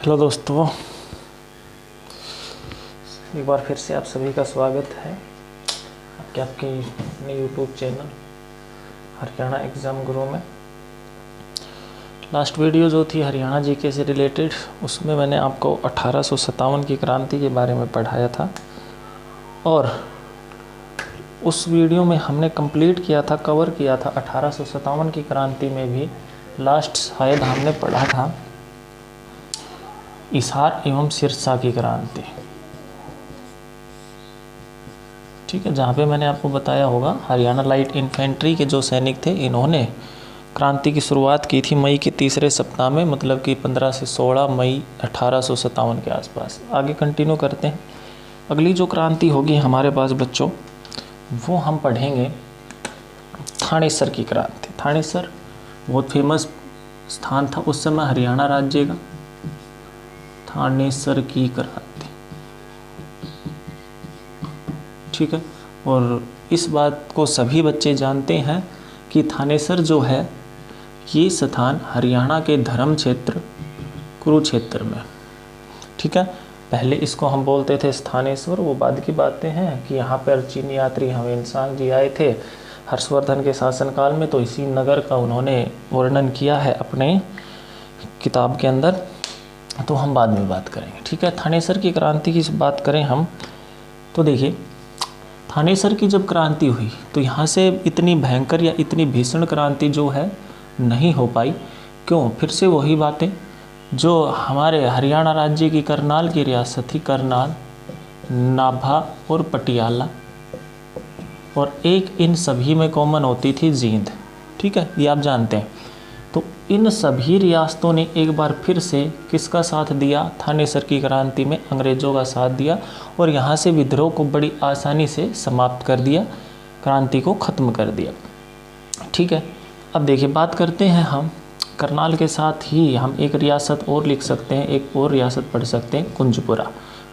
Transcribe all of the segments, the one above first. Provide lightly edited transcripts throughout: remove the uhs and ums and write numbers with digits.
Hello दोस्तों, एक बार फिर से आप सभी का स्वागत है आपके अपने यूट्यूब चैनल हरियाणा एग्ज़ाम गुरु में। लास्ट वीडियो जो थी हरियाणा जीके से रिलेटेड, उसमें मैंने आपको 1857 की क्रांति के बारे में पढ़ाया था और उस वीडियो में हमने कंप्लीट किया था, कवर किया था 1857 की क्रांति में भी। लास्ट शायद हमने पढ़ा था हिसार एवं सिरसा की क्रांति, ठीक है, जहाँ पे मैंने आपको बताया होगा हरियाणा लाइट इन्फेंट्री के जो सैनिक थे, इन्होंने क्रांति की शुरुआत की थी मई के तीसरे सप्ताह में, मतलब कि 15 से 16 मई 1857 के आसपास। आगे कंटिन्यू करते हैं। अगली जो क्रांति होगी हमारे पास बच्चों, वो हम पढ़ेंगे थानेसर की क्रांति। थानेसर बहुत फेमस स्थान था उस समय हरियाणा राज्य का। थानेसर की क्रांति, ठीक है। और इस बात को सभी बच्चे जानते हैं कि थानेसर जो है ये स्थान हरियाणा के धर्म क्षेत्र कुरुक्षेत्र में, ठीक है। पहले इसको हम बोलते थे स्थानेश्वर। वो बाद की बातें हैं कि यहाँ पर चीनी यात्री ह्वेनसांग जी आए थे हर्षवर्धन के शासनकाल में, तो इसी नगर का उन्होंने वर्णन किया है अपने किताब के अंदर, तो हम बाद में बात करेंगे, ठीक है। थानेसर की क्रांति की बात करें हम तो देखिए, थानेसर की जब क्रांति हुई तो यहाँ से इतनी भयंकर या इतनी भीषण क्रांति जो है नहीं हो पाई। क्यों? फिर से वही बातें जो हमारे हरियाणा राज्य की करनाल की रियासत थी, करनाल, नाभा और पटियाला, और एक इन सभी में कॉमन होती थी जींद, ठीक है, ये आप जानते हैं। तो इन सभी रियासतों ने एक बार फिर से किसका साथ दिया? थानेसर की क्रांति में अंग्रेज़ों का साथ दिया और यहाँ से विद्रोह को बड़ी आसानी से समाप्त कर दिया, क्रांति को ख़त्म कर दिया, ठीक है। अब देखिए, बात करते हैं हम करनाल के साथ ही हम एक रियासत और लिख सकते हैं, एक और रियासत पढ़ सकते हैं, कुंजपुरा।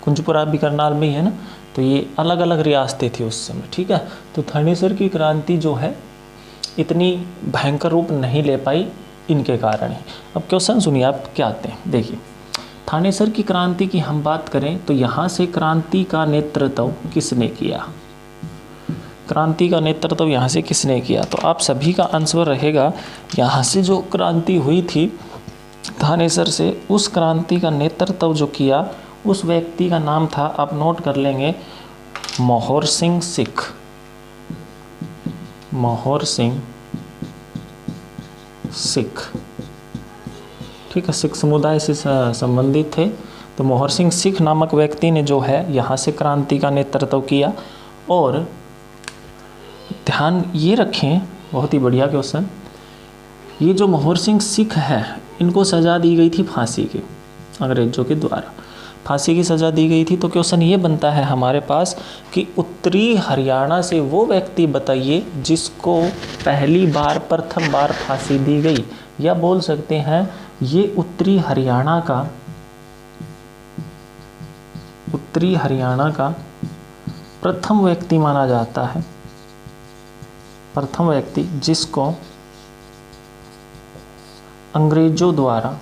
कुंजपुरा भी करनाल में ही है ना, तो ये अलग अलग रियासतें थी उस समय, ठीक है। तो थानेसर की क्रांति जो है इतनी भयंकर रूप नहीं ले पाई इनके कारण ही। अब क्वेश्चन सुनिए आप क्या आते हैं। देखिए, थानेसर की क्रांति की हम बात करें तो यहाँ से क्रांति का नेतृत्व किसने किया? क्रांति का नेतृत्व यहाँ से किसने किया? तो आप सभी का आंसर रहेगा, यहाँ से जो क्रांति हुई थी थानेसर से, उस क्रांति का नेतृत्व जो किया उस व्यक्ति का नाम था, आप नोट कर लेंगे, मोहर सिंह सिख। मोहर सिंह सिख, ठीक है, सिख समुदाय से संबंधित थे। तो मोहर सिंह सिख नामक व्यक्ति ने जो है यहाँ से क्रांति का नेतृत्व किया। और ध्यान ये रखें, बहुत ही बढ़िया क्वेश्चन, ये जो मोहर सिंह सिख है इनको सज़ा दी गई थी फांसी की, अंग्रेज़ों के द्वारा फांसी की सज़ा दी गई थी। तो क्वेश्चन ये बनता है हमारे पास कि उत्तरी हरियाणा से वो व्यक्ति बताइए जिसको पहली बार, प्रथम बार फांसी दी गई, या बोल सकते हैं ये उत्तरी हरियाणा का प्रथम व्यक्ति माना जाता है, प्रथम व्यक्ति जिसको अंग्रेजों द्वारा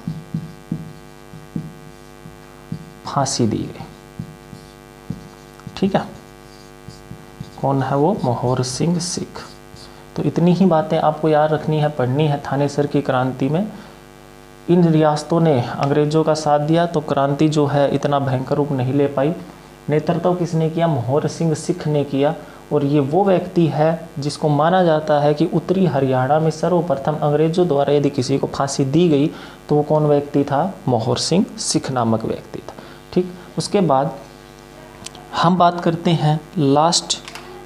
फांसी दी गई, ठीक है। कौन है वो? मोहर सिंह सिख। तो इतनी ही बातें आपको याद रखनी है, पढ़नी है। थानेसर की क्रांति में इन रियासतों ने अंग्रेजों का साथ दिया तो क्रांति जो है इतना भयंकर रूप नहीं ले पाई। नेतृत्व किसने किया? मोहर सिंह सिख ने किया। और ये वो व्यक्ति है जिसको माना जाता है कि उत्तरी हरियाणा में सर्वप्रथम अंग्रेजों द्वारा यदि किसी को फांसी दी गई तो वो कौन व्यक्ति था? मोहर सिंह सिख नामक व्यक्ति था, ठीक। उसके बाद हम बात करते हैं, लास्ट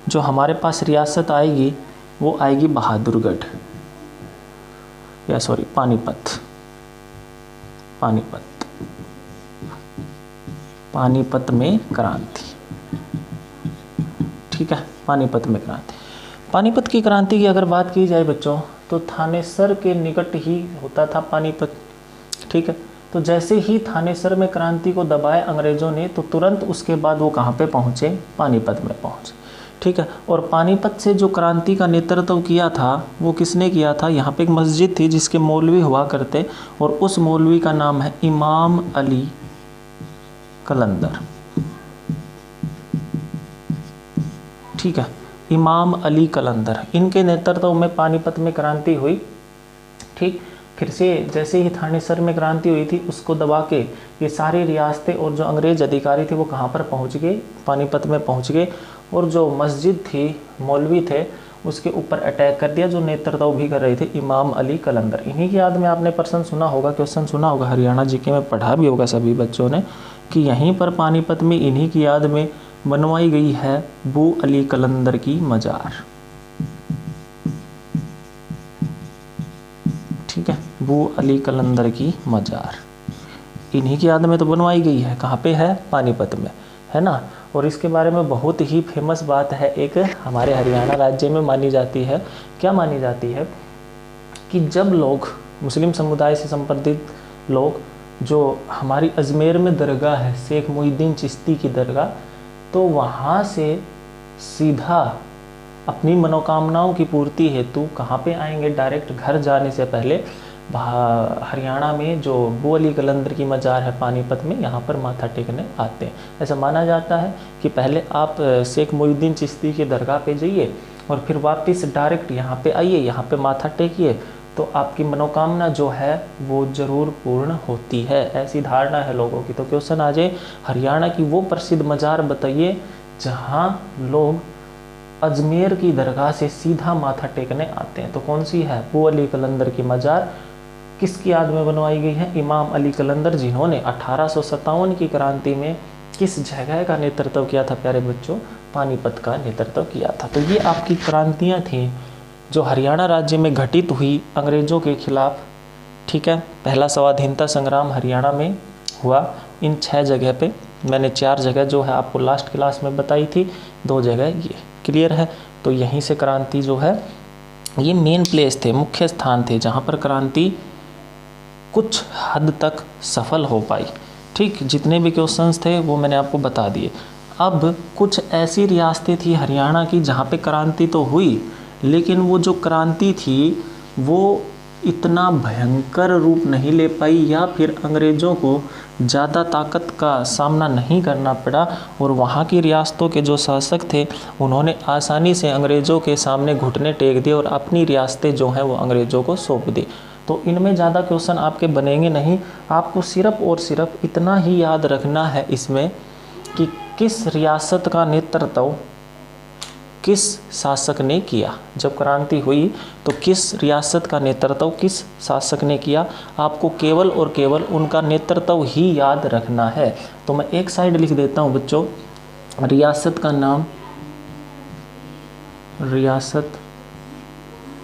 जो हमारे पास रियासत आएगी वो आएगी बहादुरगढ़, या सॉरी पानीपत। पानीपत में क्रांति, ठीक है, पानीपत में क्रांति। पानीपत की क्रांति की अगर बात की जाए बच्चों तो थानेसर के निकट ही होता था पानीपत, ठीक है। तो जैसे ही थानेसर में क्रांति को दबाया अंग्रेजों ने, तो तुरंत उसके बाद वो कहाँ पे पहुँचे? पानीपत में पहुँचे। ठीक है। और पानीपत से जो क्रांति का नेतृत्व किया था वो किसने किया था? यहाँ पे एक मस्जिद थी जिसके मौलवी हुआ करते, और उस मौलवी का नाम है इमाम अली कलंदर। ठीक है, इमाम अली कलंदर, इनके नेतृत्व में पानीपत में क्रांति हुई। ठीक, फिर से जैसे ही थानेसर में क्रांति हुई थी उसको दबा के ये सारी रियासतें और जो अंग्रेज अधिकारी थे वो कहाँ पर पहुँच गए? पानीपत में पहुँच गए। और जो मस्जिद थी, मौलवी थे, उसके ऊपर अटैक कर दिया, जो नेतृत्व भी कर रहे थे इमाम अली कलंदर। इन्हीं की याद में आपने प्रश्न सुना होगा, क्वेश्चन सुना होगा, हरियाणा जीके में पढ़ा भी होगा सभी बच्चों ने, कि यहीं पर पानीपत में इन्हीं की याद में बनवाई गई है बू अली कलंदर की मजार। ठीक है, बू अली कलंदर की मजार इन्हीं की याद में तो बनवाई गई है। कहाँ पे है? पानीपत में, है ना। और इसके बारे में बहुत ही फेमस बात है, एक हमारे हरियाणा राज्य में मानी जाती है। क्या मानी जाती है? कि जब लोग मुस्लिम समुदाय से संबंधित लोग, जो हमारी अजमेर में दरगाह है शेख मोहिउद्दीन चिश्ती की दरगाह, तो वहाँ से सीधा अपनी मनोकामनाओं की पूर्ति हेतु कहाँ पे आएंगे? डायरेक्ट घर जाने से पहले हरियाणा में जो बू अली कलंदर की मजार है पानीपत में, यहाँ पर माथा टेकने आते हैं। ऐसा माना जाता है कि पहले आप शेख मोहिउद्दीन चिश्ती की दरगाह पे जाइए और फिर वापस डायरेक्ट यहाँ पे आइए, यहाँ पे माथा टेकिए, तो आपकी मनोकामना जो है वो ज़रूर पूर्ण होती है। ऐसी धारणा है लोगों की। तो क्वेश्चन आ जाए, हरियाणा की वो प्रसिद्ध मजार बताइए जहाँ लोग अजमेर की दरगाह से सीधा माथा टेकने आते हैं। तो कौन सी है? बू अली कलंदर की मजार। किसकी याद में बनवाई गई है? इमाम अली कलंदर, जिन्होंने 1857 की क्रांति में किस जगह का नेतृत्व किया था प्यारे बच्चों? पानीपत का नेतृत्व किया था। तो ये आपकी क्रांतियाँ थीं जो हरियाणा राज्य में घटित हुई अंग्रेज़ों के खिलाफ। ठीक है, पहला स्वाधीनता संग्राम हरियाणा में हुआ इन 6 जगह पे। मैंने 4 जगह जो है आपको लास्ट क्लास में बताई थी, 2 जगह ये क्लियर है। तो यहीं से क्रांति जो है, ये मेन प्लेस थे, मुख्य स्थान थे जहाँ पर क्रांति कुछ हद तक सफल हो पाई। ठीक, जितने भी क्वेश्चंस थे वो मैंने आपको बता दिए। अब कुछ ऐसी रियासतें थी हरियाणा की जहाँ पे क्रांति तो हुई, लेकिन वो जो क्रांति थी वो इतना भयंकर रूप नहीं ले पाई, या फिर अंग्रेज़ों को ज़्यादा ताकत का सामना नहीं करना पड़ा, और वहाँ की रियासतों के जो शासक थे उन्होंने आसानी से अंग्रेज़ों के सामने घुटने टेक दिए और अपनी रियासतें जो हैं वो अंग्रेज़ों को सौंप दी। तो इनमें ज़्यादा क्वेश्चन आपके बनेंगे नहीं। आपको सिर्फ और सिर्फ इतना ही याद रखना है इसमें कि किस रियासत का नेतृत्व किस शासक ने किया। जब क्रांति हुई तो किस रियासत का नेतृत्व किस शासक ने किया, आपको केवल और केवल उनका नेतृत्व ही याद रखना है। तो मैं एक साइड लिख देता हूँ बच्चों, रियासत का नाम, रियासत,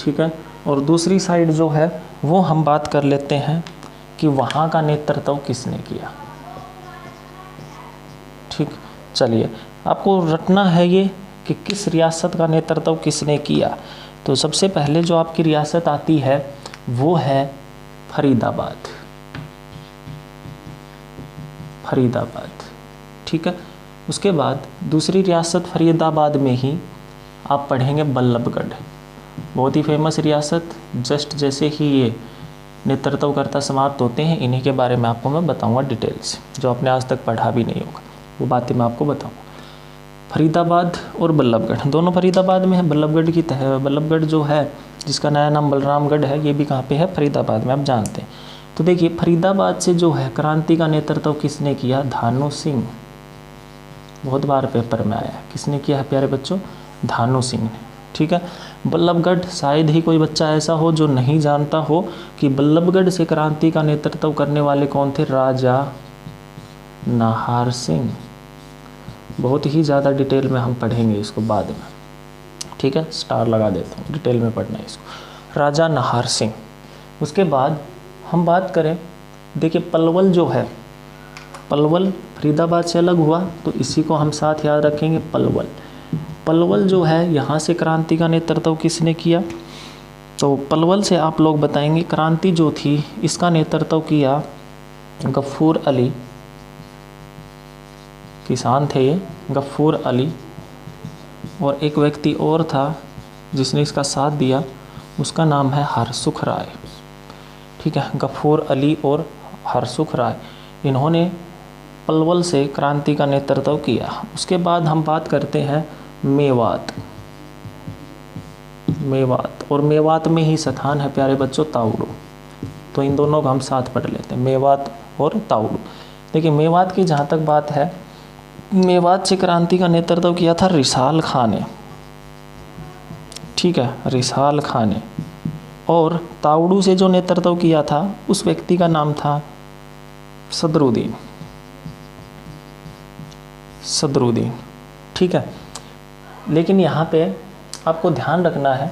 ठीक है, और दूसरी साइड जो है वो हम बात कर लेते हैं कि वहाँ का नेतृत्व किसने किया। ठीक, चलिए आपको रटना है ये कि किस रियासत का नेतृत्व किसने किया। तो सबसे पहले जो आपकी रियासत आती है वो है फरीदाबाद। फरीदाबाद, ठीक है। उसके बाद दूसरी रियासत फरीदाबाद में ही आप पढ़ेंगे बल्लभगढ़, बहुत ही फेमस रियासत। जस्ट जैसे ही ये नेतृत्वकर्ता समाप्त होते हैं इन्हीं के बारे में आपको मैं बताऊंगा डिटेल्स, जो आपने आज तक पढ़ा भी नहीं होगा वो बातें मैं आपको बताऊंगा। फरीदाबाद और बल्लभगढ़ दोनों फरीदाबाद में है। बल्लभगढ़ की बल्लभगढ़ जो है जिसका नया नाम बलरामगढ़ है, ये भी कहाँ पे है? फरीदाबाद में, आप जानते हैं। तो देखिए फरीदाबाद से जो है क्रांति का नेतृत्व किसने किया? धानु सिंह। बहुत बार पेपर में आया, किसने किया है प्यारे बच्चों? धानु सिंह ने, ठीक है। बल्लभगढ़, शायद ही कोई बच्चा ऐसा हो जो नहीं जानता हो कि बल्लभगढ़ से क्रांति का नेतृत्व करने वाले कौन थे? राजा नाहर सिंह। बहुत ही ज़्यादा डिटेल में हम पढ़ेंगे इसको बाद में, ठीक है, स्टार लगा देता हूँ, डिटेल में पढ़ना है इसको। राजा नाहर सिंह। उसके बाद हम बात करें, देखिए पलवल जो है, पलवल फरीदाबाद से अलग हुआ तो इसी को हम साथ याद रखेंगे, पलवल। पलवल जो है यहाँ से क्रांति का नेतृत्व किसने किया? तो पलवल से आप लोग बताएंगे क्रांति जो थी इसका नेतृत्व किया गफ़ूर अली, किसान थे ये, गफ़ूर अली और एक व्यक्ति और था जिसने इसका साथ दिया, उसका नाम है हरसुख राय। ठीक है, गफूर अली और हरसुख राय, इन्होंने पलवल से क्रांति का नेतृत्व किया। उसके बाद हम बात करते हैं मेवात। और मेवात में ही स्थान है प्यारे बच्चों ताउडू। तो इन दोनों को हम साथ पढ़ लेते हैं, मेवात और ताउडू। देखिए मेवात की जहाँ तक बात है, मेवात से क्रांति का नेतृत्व किया था रिसाल खां ने। ठीक है, रिसाल खां ने। और ताउडू से जो नेतृत्व किया था उस व्यक्ति का नाम था सदरुद्दीन। ठीक है, लेकिन यहाँ पे आपको ध्यान रखना है,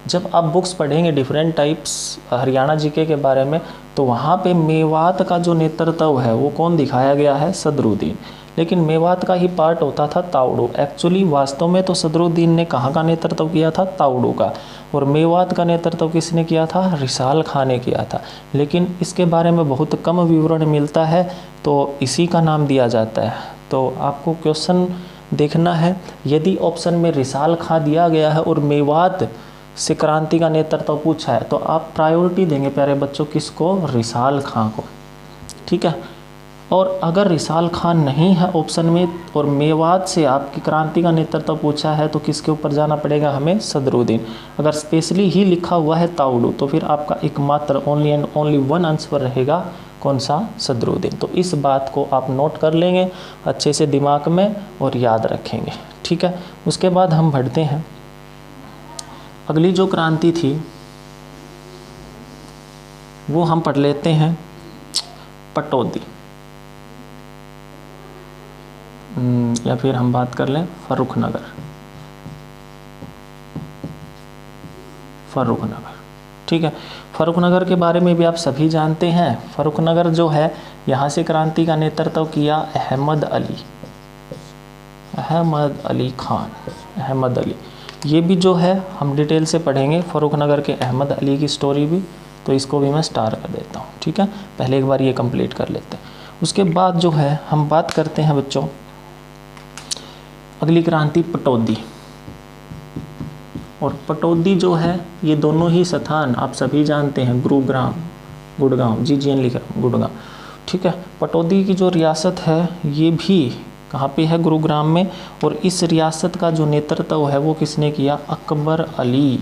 जब आप बुक्स पढ़ेंगे डिफरेंट टाइप्स हरियाणा जीके के बारे में, तो वहाँ पे मेवात का जो नेतृत्व है वो कौन दिखाया गया है, सदरुद्दीन। लेकिन मेवात का ही पार्ट होता था ताउडू। एक्चुअली वास्तव में तो सदरुद्दीन ने कहाँ का नेतृत्व किया था, ताउडू का। और मेवात का नेतृत्व किसने किया था, रिसाल खां ने किया था। लेकिन इसके बारे में बहुत कम विवरण मिलता है, तो इसी का नाम दिया जाता है। तो आपको क्वेश्चन देखना है, यदि ऑप्शन में रिसाल खां दिया गया है और मेवात से क्रांति का नेतृत्व पूछा है, तो आप प्रायोरिटी देंगे प्यारे बच्चों किसको, रिसाल खां को। ठीक है, और अगर रिसाल खां नहीं है ऑप्शन में और मेवात से आपकी क्रांति का नेतृत्व पूछा है, तो किसके ऊपर जाना पड़ेगा हमें, सदरुद्दीन। अगर स्पेशली ही लिखा हुआ है ताउडू, तो फिर आपका एकमात्र only and only one answer रहेगा, कौन सा, सदरुद्दीन। तो इस बात को आप नोट कर लेंगे अच्छे से दिमाग में और याद रखेंगे। ठीक है, उसके बाद हम बढ़ते हैं, अगली जो क्रांति थी वो हम पढ़ लेते हैं पटौदी, या फिर हम बात कर लें फर्रुखनगर। ठीक है, फर्रुखनगर के बारे में भी आप सभी जानते हैं। फर्रुखनगर जो है, यहाँ से क्रांति का नेतृत्व किया अहमद अली खान। ये भी जो है हम डिटेल से पढ़ेंगे फर्रुखनगर के अहमद अली की स्टोरी भी, तो इसको भी मैं स्टार कर देता हूँ। ठीक है, पहले एक बार ये कंप्लीट कर लेते हैं। उसके बाद जो है हम बात करते हैं बच्चों, अगली क्रांति पटौदी। और पटौदी जो है, ये दोनों ही स्थान आप सभी जानते हैं, गुड़गांव, GGN लिख रहा हूँ, गुड़गांव। ठीक है, पटौदी की जो रियासत है ये भी कहाँ पे है, गुरुग्राम में। और इस रियासत का जो नेतृत्व है वो किसने किया, अकबर अली।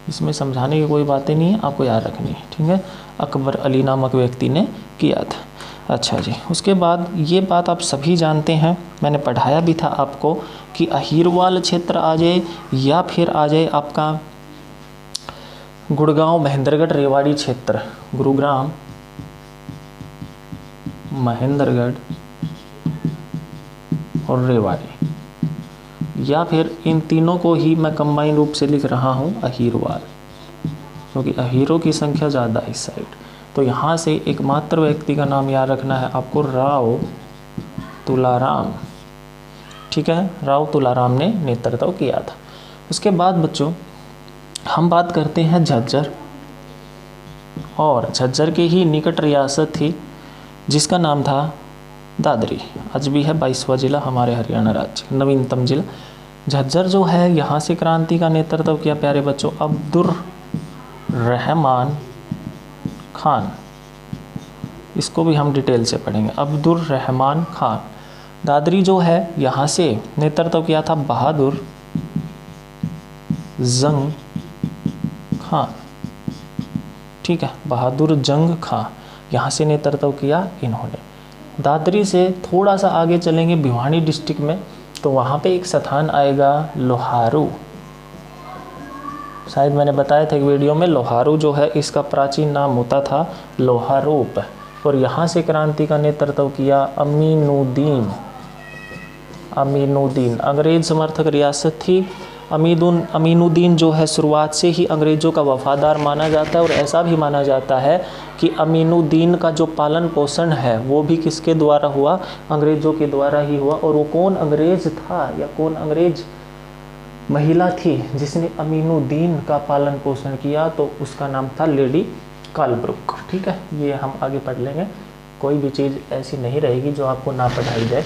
इसमें समझाने की कोई बातें नहीं है, आपको याद रखनी है। ठीक है, अकबर अली नामक व्यक्ति ने किया था। अच्छा जी, उसके बाद ये बात आप सभी जानते हैं, मैंने पढ़ाया भी था आपको, कि अहीरवाल क्षेत्र आ जाए या फिर आ जाए आपका गुड़गांव, महेंद्रगढ़, रेवाड़ी क्षेत्र, गुरुग्राम, महेंद्रगढ़ और रेवाड़ी, या फिर इन तीनों को ही मैं कंबाइन रूप से लिख रहा हूँ अहीरवाल, क्योंकि अहीरों की संख्या ज़्यादा है इस साइड। तो यहाँ से एकमात्र व्यक्ति का नाम याद रखना है आपको, राव तुलाराम। ठीक है, राव तुलाराम ने नेतृत्व किया था। उसके बाद बच्चों हम बात करते हैं झज्जर, और झज्जर के ही निकट रियासत थी जिसका नाम था दादरी। आज भी है 22वां जिला हमारे हरियाणा राज्य, नवीनतम जिला। झज्जर जो है, यहाँ से क्रांति का नेतृत्व किया प्यारे बच्चों अब्दुर रहमान खान। इसको भी हम डिटेल से पढ़ेंगे, अब्दुर रहमान खान। दादरी जो है, यहाँ से नेतृत्व किया था बहादुर जंग खान। ठीक है, बहादुर जंग खान, यहाँ से नेतृत्व किया इन्होंने। दादरी से थोड़ा सा आगे चलेंगे भिवानी डिस्ट्रिक्ट में, तो वहाँ पे एक स्थान आएगा लोहारू। शायद मैंने बताया था एक वीडियो में, लोहारू जो है इसका प्राचीन नाम होता था लोहारूप। और यहाँ से क्रांति का नेतृत्व किया अमीनुद्दीन। अंग्रेज समर्थक रियासत थी। अमीनुद्दीन जो है शुरुआत से ही अंग्रेज़ों का वफादार माना जाता है, और ऐसा भी माना जाता है कि अमीनुद्दीन का जो पालन पोषण है वो भी किसके द्वारा हुआ, अंग्रेज़ों के द्वारा ही हुआ। और वो कौन अंग्रेज़ था या कौन अंग्रेज़ महिला थी जिसने अमीनुद्दीन का पालन पोषण किया, तो उसका नाम था लेडी कालब्रुक। ठीक है, ये हम आगे पढ़ लेंगे, कोई भी चीज़ ऐसी नहीं रहेगी जो आपको ना पढ़ाई जाए।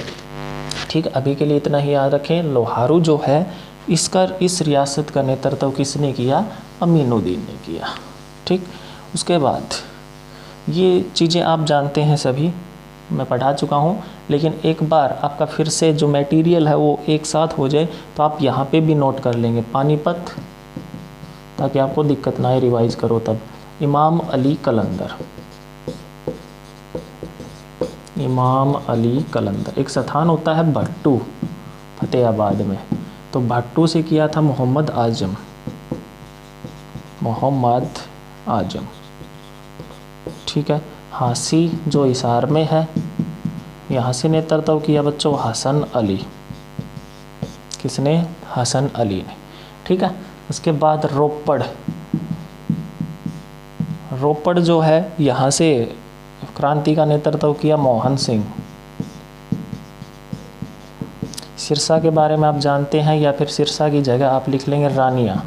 ठीक, अभी के लिए इतना ही याद रखें। लोहारू जो है इस रियासत का नेतृत्व किसने किया? अमीनुद्दीन ने किया। ठीक, उसके बाद ये चीज़ें आप जानते हैं सभी, मैं पढ़ा चुका हूँ, लेकिन एक बार आपका फिर से जो मटेरियल है वो एक साथ हो जाए तो आप यहाँ पे भी नोट कर लेंगे पानीपत, ताकि आपको दिक्कत ना आए रिवाइज करो तब। इमाम अली कलंदर, इमाम अली कलंदर। एक स्थान होता है भट्टू फतेहाबाद में, तो भट्टू से किया था मोहम्मद आजम, मोहम्मद आजम। ठीक है, हासी जो हिसार में है, यहाँ से नेतृत्व किया बच्चों हसन अली। किसने? हसन अली ने। ठीक है, उसके बाद रोपड़, रोपड़ जो है यहाँ से क्रांति का नेतृत्व किया मोहन सिंह। सिरसा के बारे में आप जानते हैं, या फिर सिरसा की जगह आप लिख लेंगे रानिया।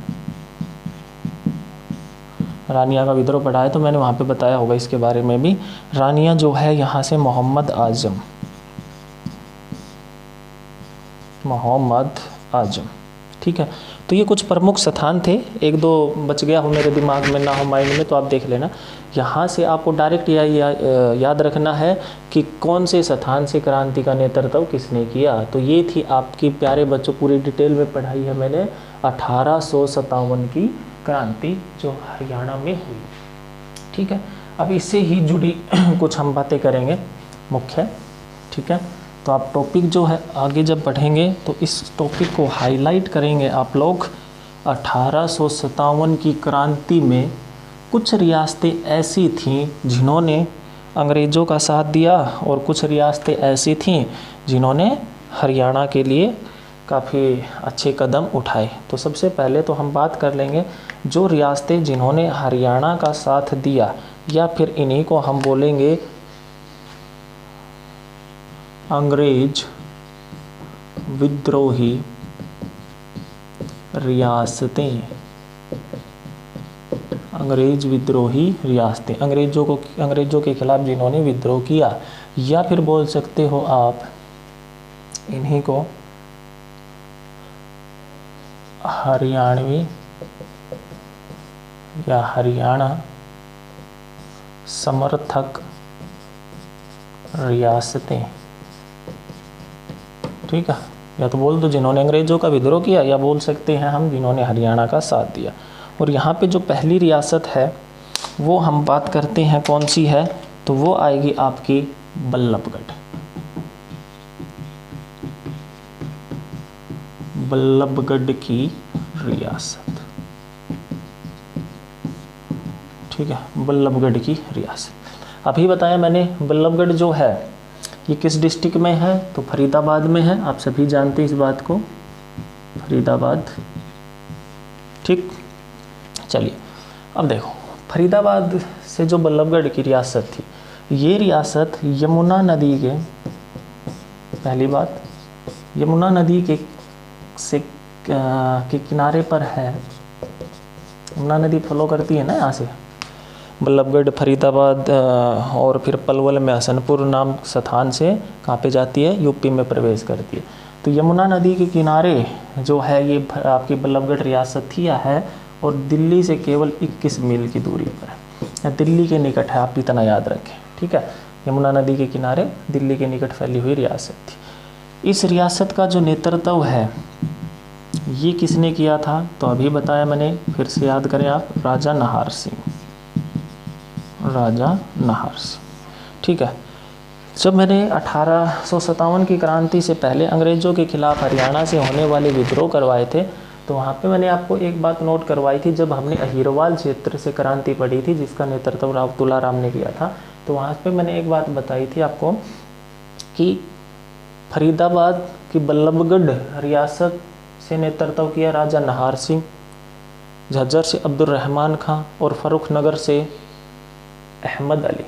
रानिया का विद्रोह पढ़ा है तो मैंने वहाँ पे बताया होगा इसके बारे में भी। रानिया जो है यहाँ से मोहम्मद आजम, मोहम्मद आजम। ठीक है, तो ये कुछ प्रमुख स्थान थे, एक दो बच गया हो मेरे दिमाग में ना हो माइंड में तो आप देख लेना। यहाँ से आपको डायरेक्ट याद रखना है कि कौन से स्थान से क्रांति का नेतृत्व किसने किया। तो ये थी आपकी प्यारे बच्चों, पूरी डिटेल में पढ़ाई है मैंने 1857 की क्रांति जो हरियाणा में हुई। ठीक है, अब इससे ही जुड़ी कुछ हम बातें करेंगे मुख्य। ठीक है, तो आप टॉपिक जो है आगे जब पढ़ेंगे तो इस टॉपिक को हाईलाइट करेंगे आप लोग। 1857 की क्रांति में कुछ रियासतें ऐसी थीं जिन्होंने अंग्रेज़ों का साथ दिया, और कुछ रियासतें ऐसी थीं जिन्होंने हरियाणा के लिए काफ़ी अच्छे कदम उठाए। तो सबसे पहले तो हम बात कर लेंगे जो रियासतें जिन्होंने हरियाणा का साथ दिया, या फिर इन्हीं को हम बोलेंगे अंग्रेज विद्रोही रियासतें। अंग्रेज विद्रोही रियासतें, अंग्रेज़ों के खिलाफ जिन्होंने विद्रोह किया, या फिर बोल सकते हो आप इन्हीं को हरियाणवी या हरियाणा समर्थक रियासतें। ठीक है, या तो बोल दो जिन्होंने अंग्रेज़ों का विद्रोह किया, या बोल सकते हैं हम जिन्होंने हरियाणा का साथ दिया। और यहाँ पे जो पहली रियासत है वो हम बात करते हैं कौन सी है, तो वो आएगी आपकी बल्लभगढ़। बल्लभगढ़ की रियासत। ठीक है, बल्लभगढ़ की रियासत। अभी बताया मैंने बल्लभगढ़ जो है ये किस डिस्ट्रिक्ट में है, तो फरीदाबाद में है। आप सभी जानते हैं इस बात को, फरीदाबाद। ठीक, चलिए अब देखो, फरीदाबाद से जो बल्लभगढ़ की रियासत थी, ये रियासत यमुना नदी के, पहली बात यमुना नदी के किनारे पर है। यमुना नदी फॉलो करती है ना यहाँ से, बल्लभगढ़, फरीदाबाद और फिर पलवल में हसनपुर नाम स्थान से कहाँ पे जाती है, यूपी में प्रवेश करती है। तो यमुना नदी के किनारे जो है ये आपकी बल्लभगढ़ रियासत थी है, और दिल्ली से केवल 21 मील की दूरी पर है, दिल्ली के निकट है, आप इतना याद रखें। ठीक है, यमुना नदी के किनारे दिल्ली के निकट फैली हुई रियासत थी। इस रियासत का जो नेतृत्व है ये किसने किया था, तो अभी बताया मैंने, फिर से याद करें आप, राजा नाहर सिंह, राजा नाहर सिंह। ठीक है, जब मैंने 1857 की क्रांति से पहले अंग्रेज़ों के खिलाफ हरियाणा से होने वाले विद्रोह करवाए थे, तो वहाँ पे मैंने आपको एक बात नोट करवाई थी। जब हमने अहिरवाल क्षेत्र से क्रांति पढ़ी थी जिसका नेतृत्व राव तुलाराम ने किया था, तो वहाँ पे मैंने एक बात बताई थी आपको कि फरीदाबाद की बल्लभगढ़ रियासत से नेतृत्व किया राजा नाहर सिंह, झज्जर से अब्दुर्रहमान खां और फर्रुखनगर से अहमद अली।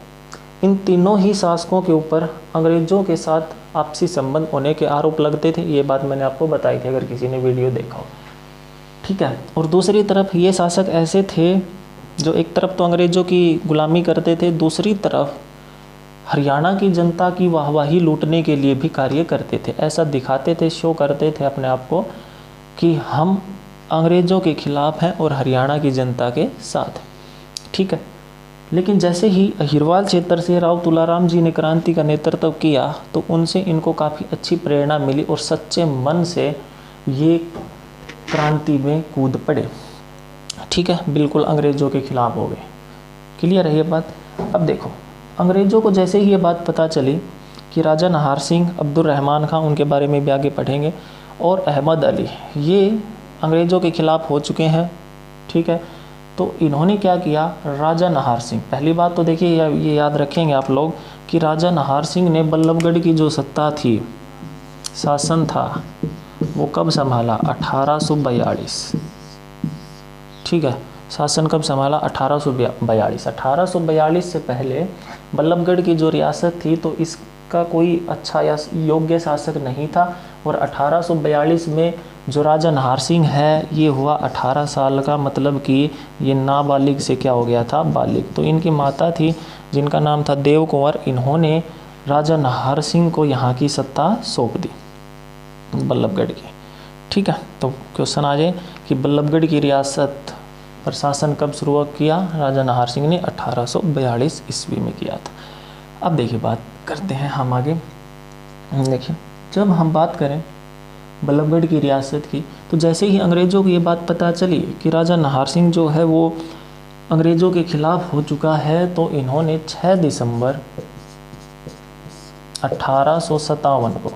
इन तीनों ही शासकों के ऊपर अंग्रेज़ों के साथ आपसी संबंध होने के आरोप लगते थे। ये बात मैंने आपको बताई थी, अगर किसी ने वीडियो देखा हो। ठीक है, और दूसरी तरफ ये शासक ऐसे थे जो एक तरफ तो अंग्रेज़ों की गुलामी करते थे, दूसरी तरफ हरियाणा की जनता की वाहवाही लूटने के लिए भी कार्य करते थे। ऐसा दिखाते थे, शो करते थे अपने आप को कि हम अंग्रेज़ों के खिलाफ हैं और हरियाणा की जनता के साथ। ठीक है, लेकिन जैसे ही अहिरवाल क्षेत्र से राव तुलाराम जी ने क्रांति का नेतृत्व किया तो उनसे इनको काफ़ी अच्छी प्रेरणा मिली और सच्चे मन से ये क्रांति में कूद पड़े। ठीक है, बिल्कुल अंग्रेज़ों के खिलाफ हो गए। क्लियर है ये बात। अब देखो, अंग्रेज़ों को जैसे ही ये बात पता चली कि राजा नाहर सिंह, अब्दुल रहमान खां, उनके बारे में भी आगे पढ़ेंगे, और अहमद अली ये अंग्रेज़ों के ख़िलाफ़ हो चुके हैं। ठीक है, तो इन्होंने क्या किया, राजा नाहर सिंह, पहली बात तो देखिए ये याद रखेंगे आप लोग कि राजा नाहर सिंह ने बल्लभगढ़ की जो सत्ता थी, शासन था, वो कब संभाला, 1842। ठीक है, शासन कब संभाला, 1842। 1842 से पहले बल्लभगढ़ की जो रियासत थी तो इसका कोई अच्छा या योग्य शासक नहीं था। और 1842 में जो राजा नाहर सिंह है ये हुआ 18 साल का, मतलब कि ये नाबालिग से क्या हो गया था, बालिग। तो इनकी माता थी जिनका नाम था देव कुंवर, इन्होंने राजा नाहर सिंह को यहाँ की सत्ता सौंप दी बल्लभगढ़ की। ठीक है, तो क्वेश्चन आ जाए कि बल्लभगढ़ की रियासत पर शासन कब शुरू किया, राजा नाहर सिंह ने 1842 ईस्वी में किया था। अब देखिए बात करते हैं हम आगे। देखिए, जब हम बात करें बल्लभगढ़ की रियासत की, तो जैसे ही अंग्रेज़ों को ये बात पता चली कि राजा नाहर सिंह जो है वो अंग्रेज़ों के खिलाफ हो चुका है, तो इन्होंने 6 दिसंबर 1857 को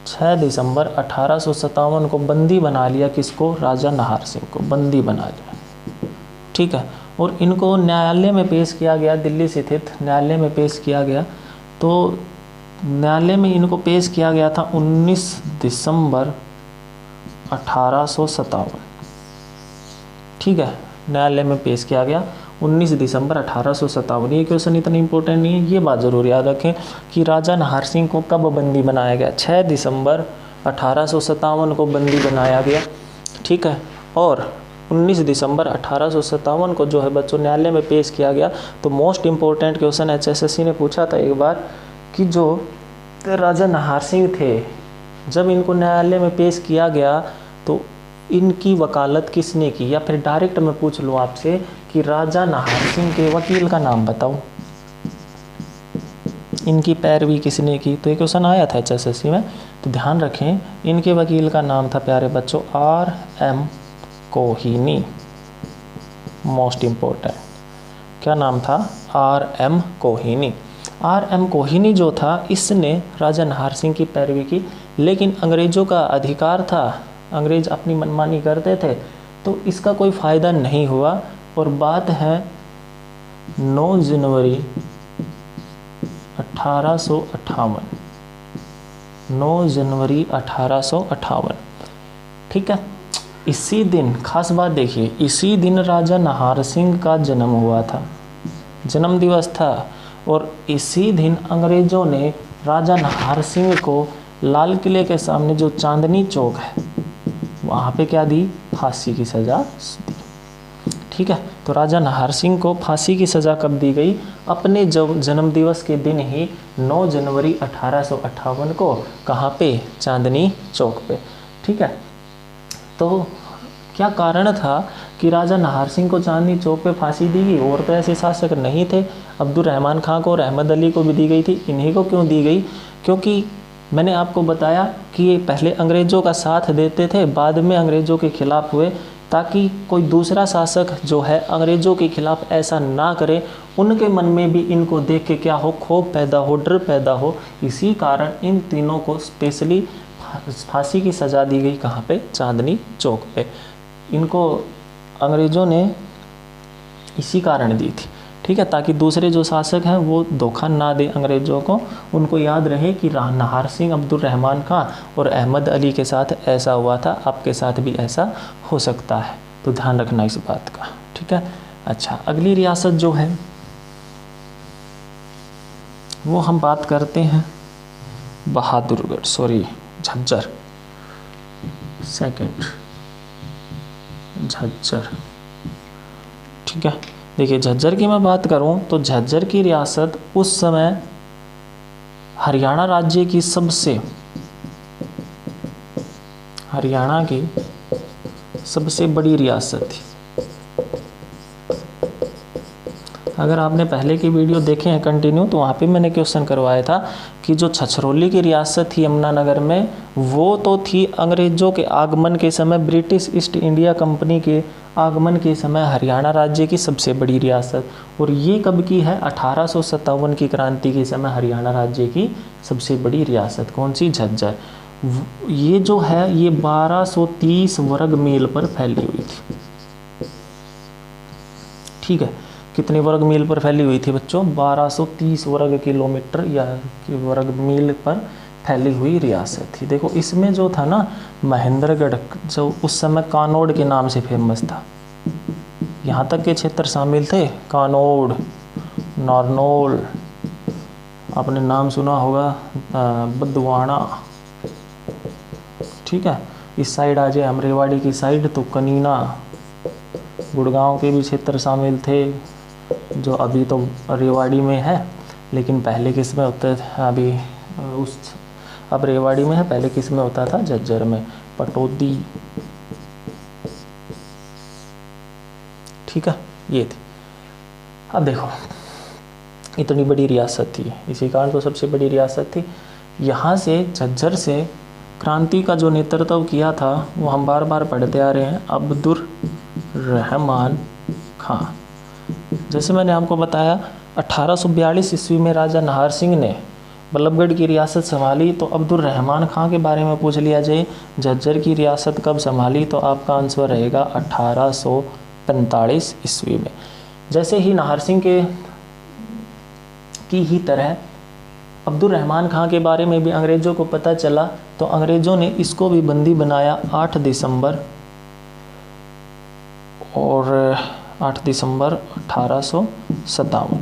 6 दिसंबर 1857 को बंदी बना लिया। किसको, राजा नाहर सिंह को बंदी बना लिया। ठीक है, और इनको न्यायालय में पेश किया गया, दिल्ली स्थित न्यायालय में पेश किया गया। तो न्यायालय में इनको पेश किया गया था 19 दिसंबर 1857। ठीक है, न्यायालय में पेश किया गया 19 दिसंबर 1857। ये क्वेश्चन इतना इंपॉर्टेंट नहीं है, ये बात ज़रूर याद रखें कि राजा नाहर सिंह को कब बंदी बनाया गया, 6 दिसंबर 1857 को बंदी बनाया गया। ठीक है, और 19 दिसंबर 1857 को जो है बच्चों न्यायालय में पेश किया गया। तो मोस्ट इम्पोर्टेंट क्वेश्चन HSSC ने पूछा था एक बार कि जो राजा नाहर सिंह थे, जब इनको न्यायालय में पेश किया गया तो इनकी वकालत किसने की, या फिर डायरेक्ट मैं पूछ लूँ आपसे कि राजा नाहर सिंह के वकील का नाम बताओ, इनकी पैरवी किसने की। तो ये क्वेश्चन आया था HSSC में, तो ध्यान रखें इनके वकील का नाम था प्यारे बच्चों R.M. कोहिनी। मोस्ट इम्पोर्टेंट, क्या नाम था, R.M. कोहिनी। R.M. कोहिनी जो था इसने राजा नाहर सिंह की पैरवी की, लेकिन अंग्रेज़ों का अधिकार था, अंग्रेज़ अपनी मनमानी करते थे, तो इसका कोई फ़ायदा नहीं हुआ। और बात है 9 जनवरी 1858, 9 जनवरी 1858। ठीक है, इसी दिन खास बात देखिए, इसी दिन राजा नाहर सिंह का जन्म हुआ था, जन्म दिवस था। और इसी दिन अंग्रेज़ों ने राजा नाहर सिंह को लाल किले के सामने जो चांदनी चौक है वहाँ पे क्या दी, फांसी की सज़ा दी। ठीक है, तो राजा नाहर सिंह को फांसी की सज़ा कब दी गई, अपने जन्म दिवस के दिन ही 9 जनवरी 1858 को, कहाँ पे, चांदनी चौक पे। ठीक है, तो क्या कारण था कि राजा नाहर सिंह को चांदनी चौक पे फांसी दी गई, और तो ऐसे शासक नहीं थे। अब्दुल रहमान खां को और अहमद अली को भी दी गई थी, इन्हीं को क्यों दी गई, क्योंकि मैंने आपको बताया कि ये पहले अंग्रेज़ों का साथ देते थे, बाद में अंग्रेज़ों के खिलाफ हुए, ताकि कोई दूसरा शासक जो है अंग्रेज़ों के खिलाफ ऐसा ना करे, उनके मन में भी इनको देख के क्या हो, क्षोभ पैदा हो, डर पैदा हो। इसी कारण इन तीनों को स्पेशली फांसी की सज़ा दी गई, कहाँ पे, चांदनी चौक पे। इनको अंग्रेज़ों ने इसी कारण दी थी। ठीक है, ताकि दूसरे जो शासक हैं वो धोखा ना दे अंग्रेज़ों को, उनको याद रहे कि नाहर सिंह, अब्दुल रहमान खां और अहमद अली के साथ ऐसा हुआ था, आपके साथ भी ऐसा हो सकता है, तो ध्यान रखना इस बात का। ठीक है, अच्छा, अगली रियासत जो है वो हम बात करते हैं बहादुरगढ़, सॉरी झज्जर, सेकंड झज्जर। ठीक है, देखिए झज्जर की मैं बात करूं तो झज्जर की रियासत उस समय हरियाणा राज्य की सबसे बड़ी रियासत थी। अगर आपने पहले की वीडियो देखे हैं कंटिन्यू तो वहाँ पे मैंने क्वेश्चन करवाया था कि जो छछरौली की रियासत थी यमुनानगर में, वो तो थी अंग्रेज़ों के आगमन के समय, ब्रिटिश ईस्ट इंडिया कंपनी के आगमन के समय हरियाणा राज्य की सबसे बड़ी रियासत। और ये कब की है? 1857 की क्रांति के समय हरियाणा राज्य की सबसे बड़ी रियासत कौन सी? झज्जर। ये जो है ये 1230 वर्ग मील पर फैली हुई थी। ठीक है, कितने वर्ग मील पर फैली हुई थी बच्चों? 1230 वर्ग किलोमीटर या वर्ग मील पर फैली हुई रियासत थी। देखो इसमें जो था ना महेंद्रगढ़, जो उस समय कानौड़ के नाम से फेमस था, यहाँ तक के क्षेत्र शामिल थे। कानौड़, नारनौल, आपने नाम सुना होगा बदवाना। ठीक है, इस साइड आ जाए हम रेवाड़ी की साइड तो कनीना, गुड़गांव के भी क्षेत्र शामिल थे, जो अभी तो रेवाड़ी में है, लेकिन पहले किस में होता था? अभी अब रेवाड़ी में है, पहले किस में होता था? झज्जर में, पटौदी। ठीक है, ये थी। अब देखो इतनी बड़ी रियासत थी, इसी कारण तो सबसे बड़ी रियासत थी। यहाँ से झज्जर से क्रांति का जो नेतृत्व किया था वो हम बार बार पढ़ते आ रहे हैं, अब्दुर रहमान खां। जैसे मैंने आपको बताया 1842 ईस्वी में राजा नाहर सिंह ने बल्लभगढ़ की रियासत संभाली, तो अब्दुर रहमान खां के बारे में पूछ लिया जाए झज्जर की रियासत कब संभाली, तो आपका आंसर रहेगा 1845 ईस्वी में। जैसे ही नाहर सिंह की ही तरह अब्दुर रहमान खां के बारे में भी अंग्रेज़ों को पता चला, तो अंग्रेज़ों ने इसको भी बंदी बनाया 8 दिसंबर 1857।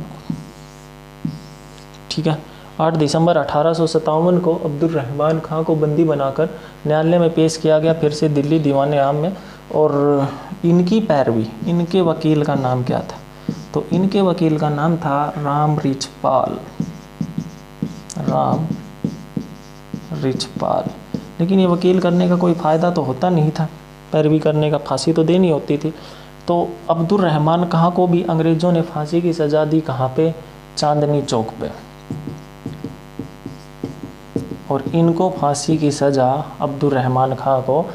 ठीक है, 8 दिसंबर 1857 को अब्दुल रहमान खां को बंदी बनाकर न्यायालय में पेश किया गया, फिर से दिल्ली दीवान आम में। और इनकी पैरवी, इनके वकील का नाम क्या था? तो इनके वकील का नाम था राम रिचपाल। लेकिन ये वकील करने का कोई फ़ायदा तो होता नहीं था, पैरवी करने का, फांसी तो देनी होती थी। तो अब्दुल रहमान खां को भी अंग्रेज़ों ने फांसी की सज़ा दी, कहाँ पे? चांदनी चौक पे। और इनको फांसी की सज़ा अब्दुल रहमान खां को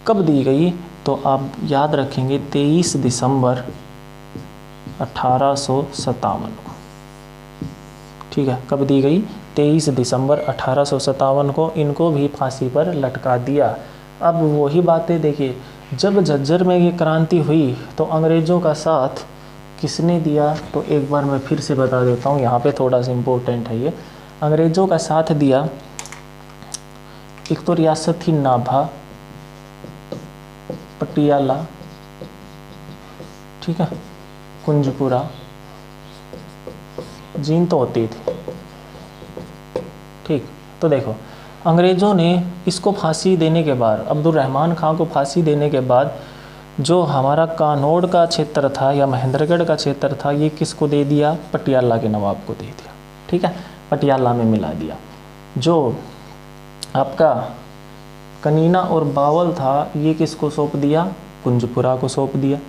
कब दी गई? तो आप याद रखेंगे 23 दिसंबर 1857 को। ठीक है, कब दी गई? 23 दिसंबर 1857 को इनको भी फांसी पर लटका दिया। अब वही बातें देखिए, जब झज्जर में ये क्रांति हुई तो अंग्रेज़ों का साथ किसने दिया? तो एक बार मैं फिर से बता देता हूँ, यहाँ पे थोड़ा सा इम्पोर्टेंट है ये। अंग्रेज़ों का साथ दिया, एक तो रियासत थी नाभा, पटियाला, ठीक है, कुंजपुरा, जींद तो होती थी। ठीक, तो देखो अंग्रेज़ों ने इसको फांसी देने के बाद, अब्दुल रहमान खां को फांसी देने के बाद, जो हमारा कानौड़ का क्षेत्र था या महेंद्रगढ़ का क्षेत्र था, ये किसको दे दिया? पटियाला के नवाब को दे दिया। ठीक है, पटियाला में मिला दिया। जो आपका कनीना और बावल था, ये किसको सौंप दिया? कुंजपुरा को सौंप दिया।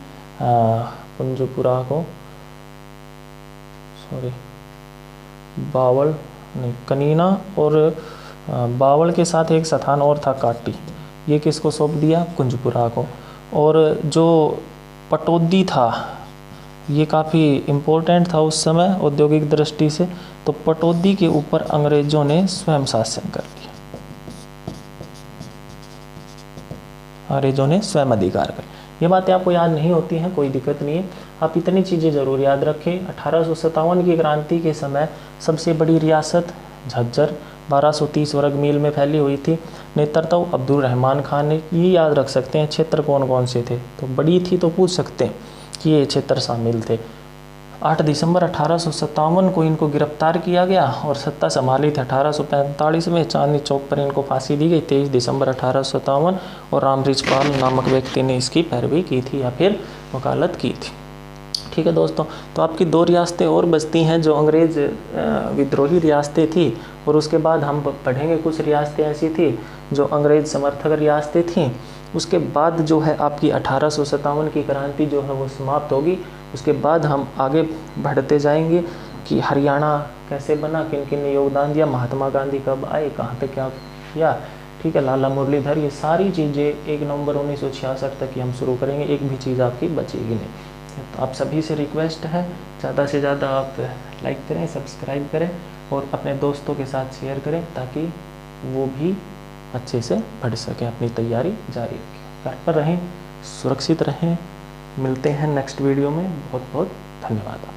कुंजपुरा को, सॉरी, बावल नहीं, कनीना और बावल के साथ एक स्थान और था काटी, ये किसको सौंप दिया? कुंजपुरा को। और जो पटौदी था, ये काफ़ी इम्पोर्टेंट था उस समय औद्योगिक दृष्टि से, तो पटौदी के ऊपर अंग्रेज़ों ने स्वयं शासन कर दिया, अंग्रेज़ों ने स्वयं अधिकार कर। ये बातें आपको याद नहीं होती हैं, कोई दिक्कत नहीं है, आप इतनी चीज़ें ज़रूर याद रखें। 1857 की क्रांति के समय सबसे बड़ी रियासत झज्जर 1230 वर्ग मील में फैली हुई थी। नेतृत्व अब्दुल रहमान खान ने। ये याद रख सकते हैं क्षेत्र कौन कौन से थे, तो बड़ी थी तो पूछ सकते हैं कि ये क्षेत्र शामिल थे। 8 दिसंबर 1857 को इनको गिरफ्तार किया गया और सत्ता संभाली थी 1845 में। चांदनी चौक पर इनको फांसी दी गई 23 दिसंबर 1857 और राम रिचपाल नामक व्यक्ति ने इसकी पैरवी की थी या फिर वकालत की थी। ठीक है दोस्तों, तो आपकी 2 रियासतें और बचती हैं जो अंग्रेज़ विद्रोही रियासतें थी, और उसके बाद हम पढ़ेंगे कुछ रियासतें ऐसी थी जो अंग्रेज़ समर्थक रियासतें थीं। उसके बाद जो है आपकी 1857 की क्रांति जो है वो समाप्त होगी। उसके बाद हम आगे बढ़ते जाएंगे कि हरियाणा कैसे बना, किन किन ने योगदान दिया, महात्मा गांधी कब आए, कहाँ तक क्या किया, ठीक है, लाला मुरलीधर, ये सारी चीज़ें 1 नवंबर 1966 तक ही हम शुरू करेंगे, एक भी चीज़ आपकी बचेगी नहीं। तो आप सभी से रिक्वेस्ट है ज़्यादा से ज़्यादा आप लाइक करें, सब्सक्राइब करें और अपने दोस्तों के साथ शेयर करें ताकि वो भी अच्छे से पढ़ सकें, अपनी तैयारी जारी रखें। घर पर रहें, सुरक्षित रहें। मिलते हैं नेक्स्ट वीडियो में। बहुत बहुत धन्यवाद।